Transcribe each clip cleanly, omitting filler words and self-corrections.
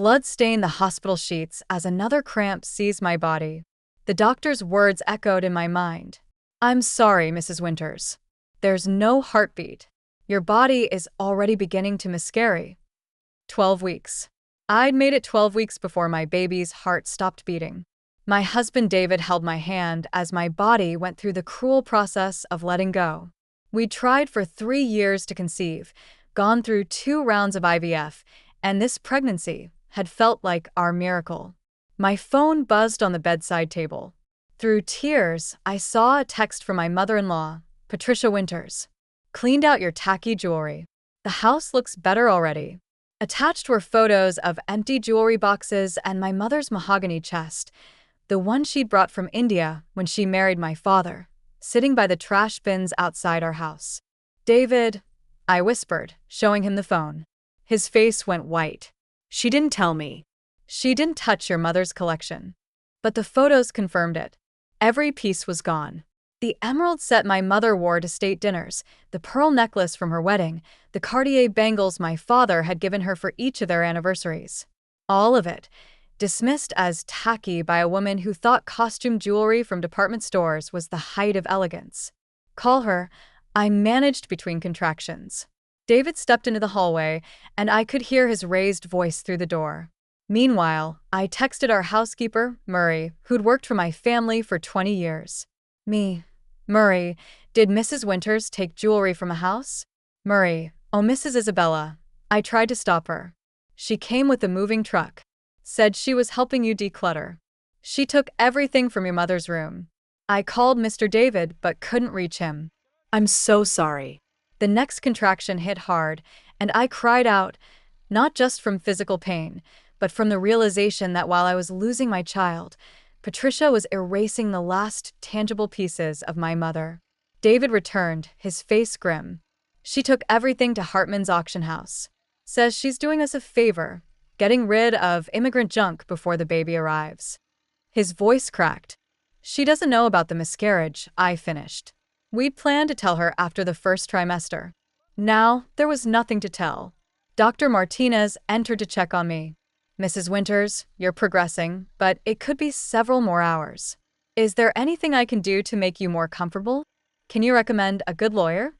Blood stained the hospital sheets as another cramp seized my body. The doctor's words echoed in my mind. "I'm sorry, Mrs. Winters. There's no heartbeat. Your body is already beginning to miscarry." 12 weeks. I'd made it 12 weeks before my baby's heart stopped beating. My husband David held my hand as my body went through the cruel process of letting go. We'd tried for 3 years to conceive, gone through 2 rounds of IVF, and this pregnancy had felt like our miracle. My phone buzzed on the bedside table. Through tears, I saw a text from my mother-in-law, Patricia Winters. "Cleaned out your tacky jewelry. The house looks better already." Attached were photos of empty jewelry boxes and my mother's mahogany chest, the one she'd brought from India when she married my father, sitting by the trash bins outside our house. "David," I whispered, showing him the phone. His face went white. "She didn't tell me." "She didn't touch your mother's collection." But the photos confirmed it. Every piece was gone. The emerald set my mother wore to state dinners, the pearl necklace from her wedding, the Cartier bangles my father had given her for each of their anniversaries. All of it, dismissed as tacky by a woman who thought costume jewelry from department stores was the height of elegance. "Call her," I managed between contractions. David stepped into the hallway, and I could hear his raised voice through the door. Meanwhile, I texted our housekeeper, Murray, who'd worked for my family for 20 years. Murray, did Mrs. Winters take jewelry from a house? Murray, oh Mrs. Isabella. I tried to stop her. She came with a moving truck. Said she was helping you declutter. She took everything from your mother's room. I called Mr. David but couldn't reach him. I'm so sorry. The next contraction hit hard, and I cried out, not just from physical pain, but from the realization that while I was losing my child, Patricia was erasing the last tangible pieces of my mother. David returned, his face grim. She took everything to Hartman's auction house. Says she's doing us a favor, getting rid of immigrant junk before the baby arrives. His voice cracked. She doesn't know about the miscarriage, I finished. We'd planned to tell her after the first trimester. Now, there was nothing to tell. Dr. Martinez entered to check on me. Mrs. Winters, you're progressing, but it could be several more hours. Is there anything I can do to make you more comfortable? Can you recommend a good lawyer?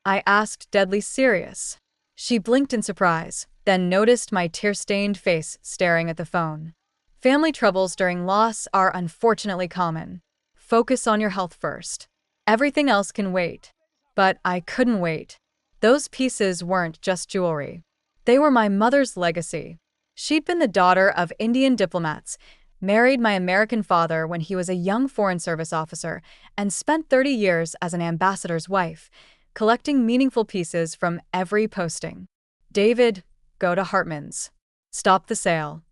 I asked, deadly serious. She blinked in surprise, then noticed my tear-stained face staring at the phone. Family troubles during loss are unfortunately common. Focus on your health first. Everything else can wait. But I couldn't wait. Those pieces weren't just jewelry. They were my mother's legacy. She'd been the daughter of Indian diplomats, married my American father when he was a young Foreign Service officer, and spent 30 years as an ambassador's wife, collecting meaningful pieces from every posting. David, go to Hartman's. Stop the sale.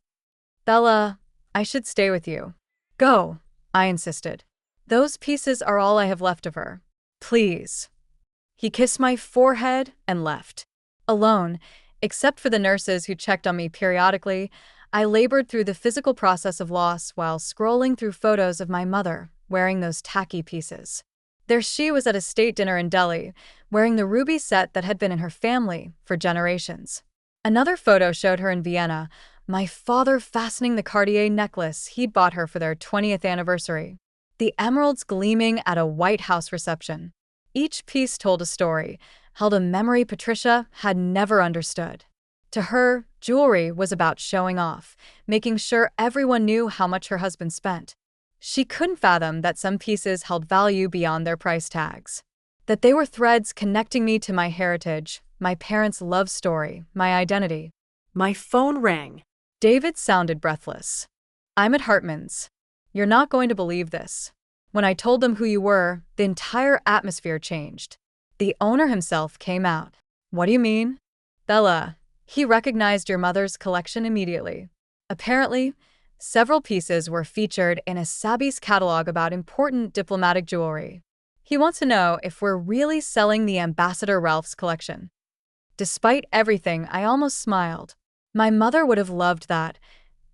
Bella, I should stay with you. Go, I insisted. Those pieces are all I have left of her. Please. He kissed my forehead and left. Alone, except for the nurses who checked on me periodically, I labored through the physical process of loss while scrolling through photos of my mother wearing those tacky pieces. There she was at a state dinner in Delhi, wearing the ruby set that had been in her family for generations. Another photo showed her in Vienna, my father fastening the Cartier necklace he'd bought her for their 20th anniversary. The emeralds gleaming at a White House reception. Each piece told a story, held a memory Patricia had never understood. To her, jewelry was about showing off, making sure everyone knew how much her husband spent. She couldn't fathom that some pieces held value beyond their price tags. That they were threads connecting me to my heritage, my parents' love story, my identity. My phone rang. David sounded breathless. I'm at Hartman's. You're not going to believe this. When I told them who you were, the entire atmosphere changed. The owner himself came out. What do you mean? Bella, he recognized your mother's collection immediately. Apparently, several pieces were featured in a Sotheby's catalog about important diplomatic jewelry. He wants to know if we're really selling the Ambassador Ralph's collection. Despite everything, I almost smiled. My mother would have loved that.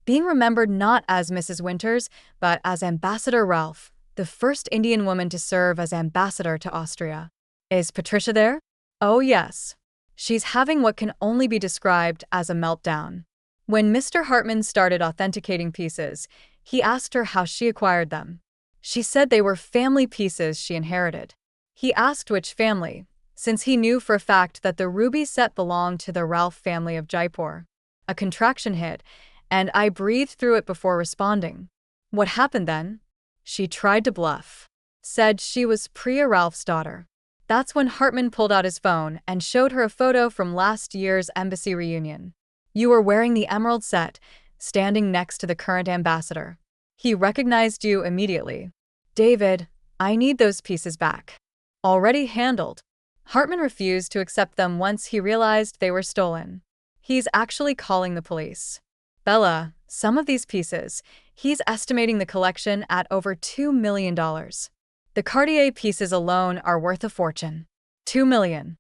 Being remembered not as Mrs. Winters, but as Ambassador Ralph, the first Indian woman to serve as ambassador to Austria. Is Patricia there? Oh yes. She's having what can only be described as a meltdown. When Mr. Hartman started authenticating pieces, he asked her how she acquired them. She said they were family pieces she inherited. He asked which family, since he knew for a fact that the ruby set belonged to the Ralph family of Jaipur. A contraction hit, and I breathed through it before responding. What happened then? She tried to bluff. Said she was Priya Ralph's daughter. That's when Hartman pulled out his phone and showed her a photo from last year's embassy reunion. You were wearing the emerald set, standing next to the current ambassador. He recognized you immediately. David, I need those pieces back. Already handled. Hartman refused to accept them once he realized they were stolen. He's actually calling the police. Bella, some of these pieces, he's estimating the collection at over $2 million. The Cartier pieces alone are worth a fortune. $2 million.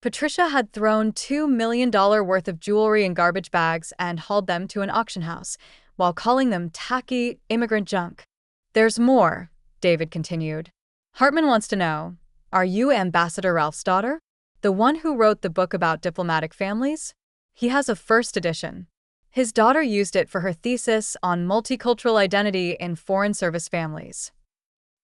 Patricia had thrown $2 million worth of jewelry in garbage bags and hauled them to an auction house, while calling them tacky, immigrant junk. There's more, David continued. Hartman wants to know, are you Ambassador Ralph's daughter? The one who wrote the book about diplomatic families? He has a first edition. His daughter used it for her thesis on multicultural identity in foreign service families.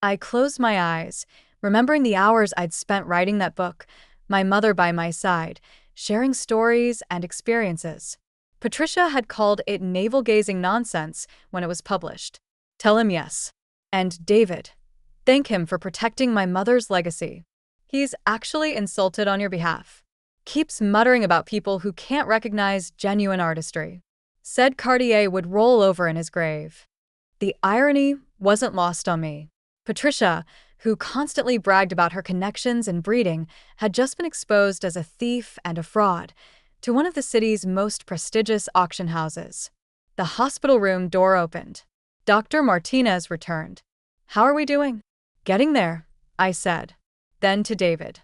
I closed my eyes, remembering the hours I'd spent writing that book, my mother by my side, sharing stories and experiences. Patricia had called it navel-gazing nonsense when it was published. Tell him yes. And David, thank him for protecting my mother's legacy. He's actually insulted on your behalf. Keeps muttering about people who can't recognize genuine artistry. Said Cartier would roll over in his grave. The irony wasn't lost on me. Patricia, who constantly bragged about her connections and breeding, had just been exposed as a thief and a fraud to one of the city's most prestigious auction houses. The hospital room door opened. Dr. Martinez returned. How are we doing? Getting there, I said. Then to David.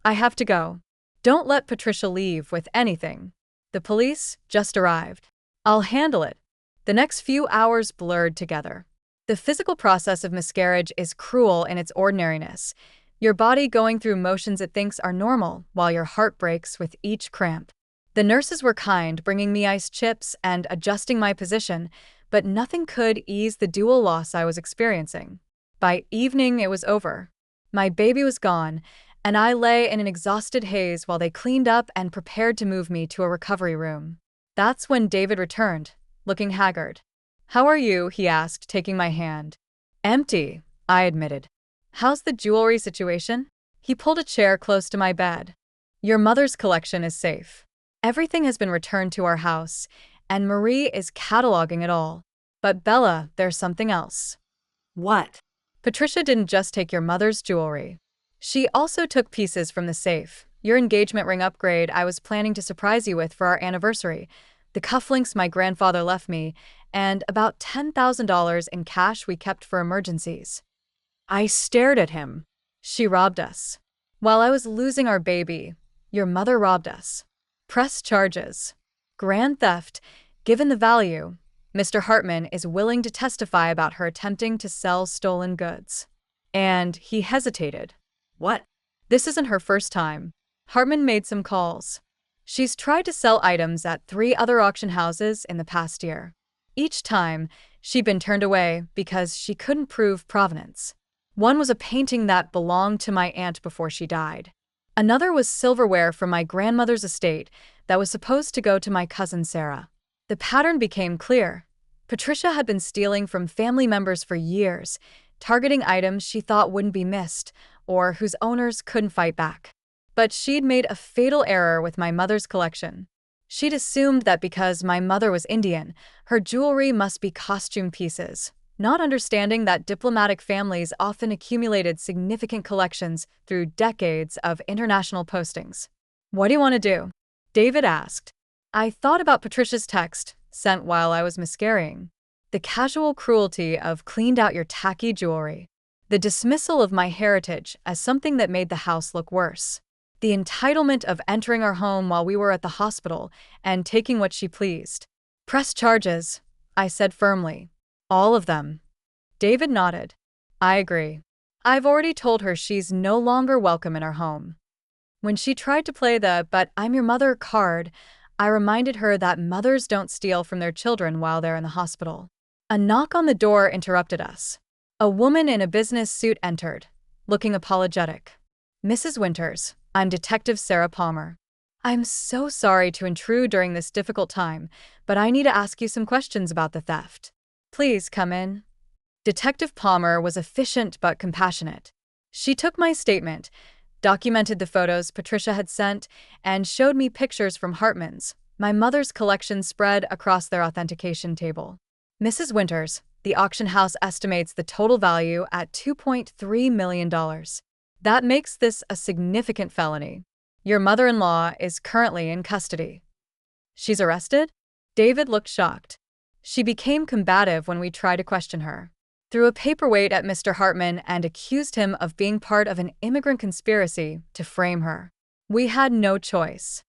I have to go. Don't let Patricia leave with anything. The police just arrived. I'll handle it. The next few hours blurred together. The physical process of miscarriage is cruel in its ordinariness, your body going through motions it thinks are normal while your heart breaks with each cramp. The nurses were kind, bringing me ice chips and adjusting my position, but nothing could ease the dual loss I was experiencing. By evening, it was over. My baby was gone, and I lay in an exhausted haze while they cleaned up and prepared to move me to a recovery room. That's when David returned, looking haggard. How are you? He asked, taking my hand. Empty, I admitted. How's the jewelry situation? He pulled a chair close to my bed. Your mother's collection is safe. Everything has been returned to our house, and Marie is cataloging it all. But Bella, there's something else. What? Patricia didn't just take your mother's jewelry. She also took pieces from the safe, your engagement ring upgrade I was planning to surprise you with for our anniversary, the cufflinks my grandfather left me, and about $10,000 in cash we kept for emergencies. I stared at him. She robbed us. While I was losing our baby, your mother robbed us. Press charges. Grand theft, given the value. Mr. Hartman is willing to testify about her attempting to sell stolen goods. And he hesitated. What? This isn't her first time. Hartman made some calls. She's tried to sell items at 3 other auction houses in the past year. Each time, she'd been turned away because she couldn't prove provenance. One was a painting that belonged to my aunt before she died. Another was silverware from my grandmother's estate that was supposed to go to my cousin Sarah. The pattern became clear. Patricia had been stealing from family members for years, targeting items she thought wouldn't be missed or whose owners couldn't fight back. But she'd made a fatal error with my mother's collection. She'd assumed that because my mother was Indian, her jewelry must be costume pieces, not understanding that diplomatic families often accumulated significant collections through decades of international postings. What do you want to do? David asked. I thought about Patricia's text, sent while I was miscarrying. The casual cruelty of cleaned out your tacky jewelry. The dismissal of my heritage as something that made the house look worse. The entitlement of entering our home while we were at the hospital and taking what she pleased. Press charges, I said firmly. All of them. David nodded. I agree. I've already told her she's no longer welcome in our home. When she tried to play the "but I'm your mother" card, I reminded her that mothers don't steal from their children while they're in the hospital. A knock on the door interrupted us. A woman in a business suit entered, looking apologetic. "Mrs. Winters, I'm Detective Sarah Palmer. I'm so sorry to intrude during this difficult time, but I need to ask you some questions about the theft. Please come in." Detective Palmer was efficient but compassionate. She took my statement, documented the photos Patricia had sent, and showed me pictures from Hartman's, my mother's collection spread across their authentication table. "Mrs. Winters, the auction house estimates the total value at $2.3 million. That makes this a significant felony. Your mother-in-law is currently in custody." "She's arrested?" David looked shocked. She became combative when we tried to question her. Threw a paperweight at Mr. Hartman and accused him of being part of an immigrant conspiracy to frame her. We had no choice.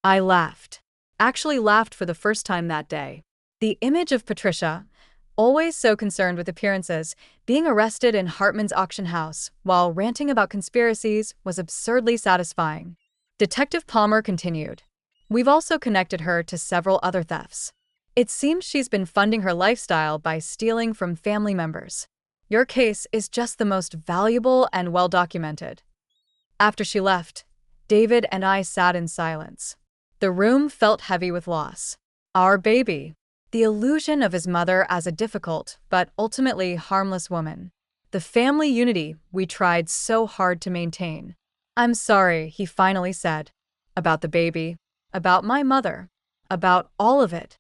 I laughed. Actually laughed for the first time that day. The image of Patricia, always so concerned with appearances, being arrested in Hartman's auction house while ranting about conspiracies was absurdly satisfying. Detective Palmer continued. "We've also connected her to several other thefts. It seems she's been funding her lifestyle by stealing from family members. Your case is just the most valuable and well-documented." After she left, David and I sat in silence. The room felt heavy with loss. Our baby. The illusion of his mother as a difficult but ultimately harmless woman. The family unity we tried so hard to maintain. "I'm sorry," he finally said. "About the baby. About my mother. About all of it."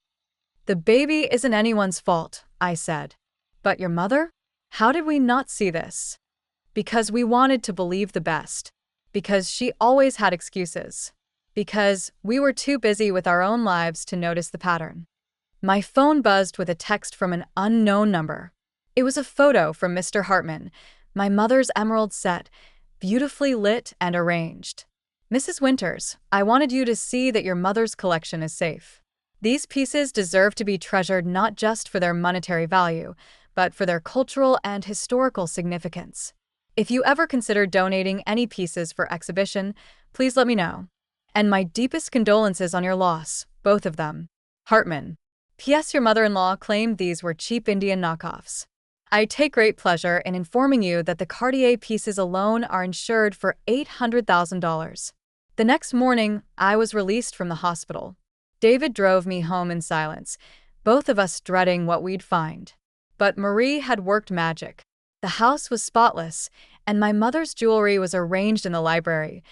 "The baby isn't anyone's fault," I said. "But your mother? How did we not see this?" "Because we wanted to believe the best. Because she always had excuses. Because we were too busy with our own lives to notice the pattern." My phone buzzed with a text from an unknown number. It was a photo from Mr. Hartman, my mother's emerald set, beautifully lit and arranged. "Mrs. Winters, I wanted you to see that your mother's collection is safe. These pieces deserve to be treasured not just for their monetary value, but for their cultural and historical significance. If you ever consider donating any pieces for exhibition, please let me know. And my deepest condolences on your loss, both of them. Hartman. P.S. Your mother-in-law claimed these were cheap Indian knockoffs. I take great pleasure in informing you that the Cartier pieces alone are insured for $800,000. The next morning, I was released from the hospital. David drove me home in silence, both of us dreading what we'd find. But Marie had worked magic. The house was spotless, and my mother's jewelry was arranged in the library,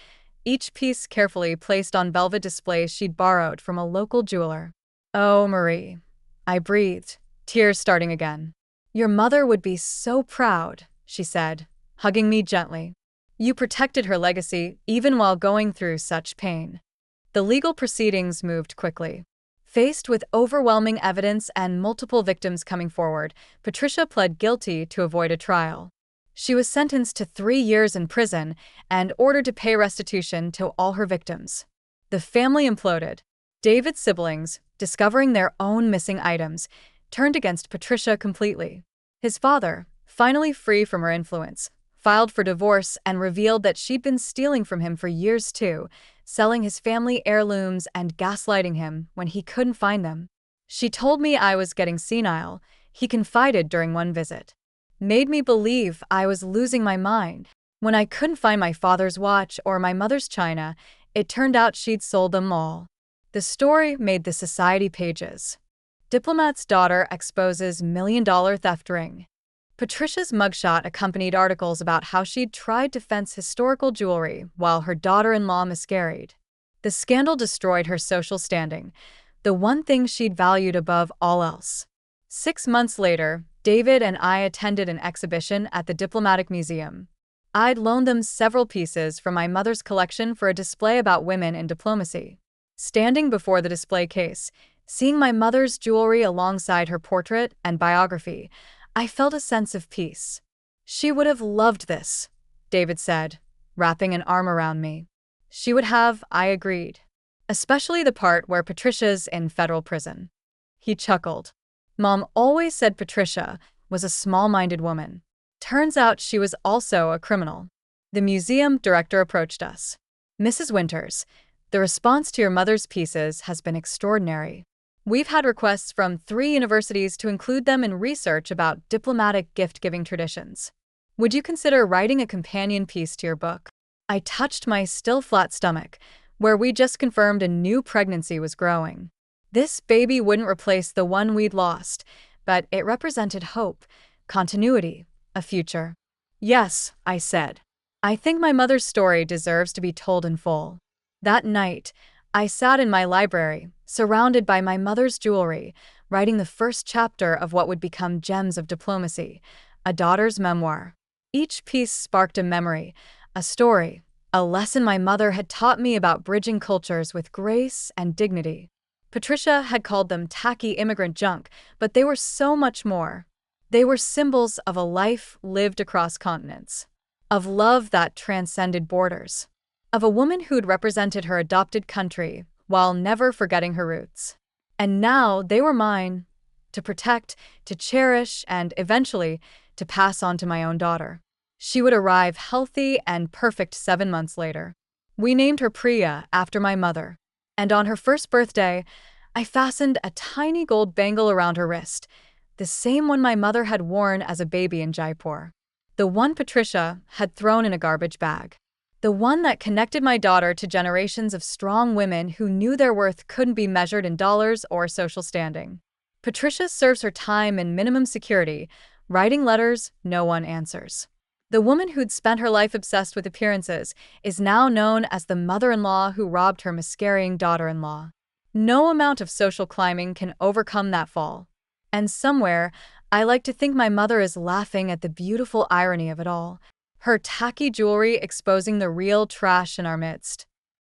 each piece carefully placed on velvet displays she'd borrowed from a local jeweler. "Oh, Marie," I breathed, tears starting again. "Your mother would be so proud," she said, hugging me gently. "You protected her legacy even while going through such pain." The legal proceedings moved quickly. Faced with overwhelming evidence and multiple victims coming forward, Patricia pled guilty to avoid a trial. She was sentenced to 3 years in prison and ordered to pay restitution to all her victims. The family imploded. David's siblings, discovering their own missing items, turned against Patricia completely. His father, finally free from her influence, filed for divorce and revealed that she'd been stealing from him for years too, selling his family heirlooms and gaslighting him when he couldn't find them. "She told me I was getting senile," he confided during one visit. "Made me believe I was losing my mind. When I couldn't find my father's watch or my mother's china, it turned out she'd sold them all." The story made the society pages. Diplomat's daughter exposes million-dollar theft ring. Patricia's mugshot accompanied articles about how she'd tried to fence historical jewelry while her daughter-in-law miscarried. The scandal destroyed her social standing, the one thing she'd valued above all else. 6 months later, David and I attended an exhibition at the Diplomatic Museum. I'd loaned them several pieces from my mother's collection for a display about women in diplomacy. Standing before the display case, seeing my mother's jewelry alongside her portrait and biography, I felt a sense of peace. "She would have loved this," David said, wrapping an arm around me. "She would have," I agreed. "Especially the part where Patricia's in federal prison." He chuckled. "Mom always said Patricia was a small-minded woman. Turns out she was also a criminal." The museum director approached us. "Mrs. Winters, The response to your mother's pieces has been extraordinary. We've had requests from 3 universities to include them in research about diplomatic gift-giving traditions. Would you consider writing a companion piece to your book? I touched my still flat stomach, where we just confirmed a new pregnancy was growing. This baby wouldn't replace the one we'd lost, but it represented hope, continuity, a future. Yes, I said. I think my mother's story deserves to be told in full. That night, I sat in my library, surrounded by my mother's jewelry, writing the first chapter of what would become Gems of Diplomacy, a daughter's memoir. Each piece sparked a memory, a story, a lesson my mother had taught me about bridging cultures with grace and dignity. Patricia had called them tacky immigrant junk, but they were so much more. They were symbols of a life lived across continents, of love that transcended borders, of a woman who'd represented her adopted country while never forgetting her roots. And now they were mine, to protect, to cherish, and eventually to pass on to my own daughter. She would arrive healthy and perfect 7 months later. We named her Priya after my mother, and on her first birthday, I fastened a tiny gold bangle around her wrist, the same one my mother had worn as a baby in Jaipur. The one Patricia had thrown in a garbage bag. The one that connected my daughter to generations of strong women who knew their worth couldn't be measured in dollars or social standing. Patricia serves her time in minimum security, writing letters no one answers. The woman who'd spent her life obsessed with appearances is now known as the mother-in-law who robbed her miscarrying daughter-in-law. No amount of social climbing can overcome that fall. And somewhere, I like to think my mother is laughing at the beautiful irony of it all, her tacky jewelry exposing the real trash in our midst.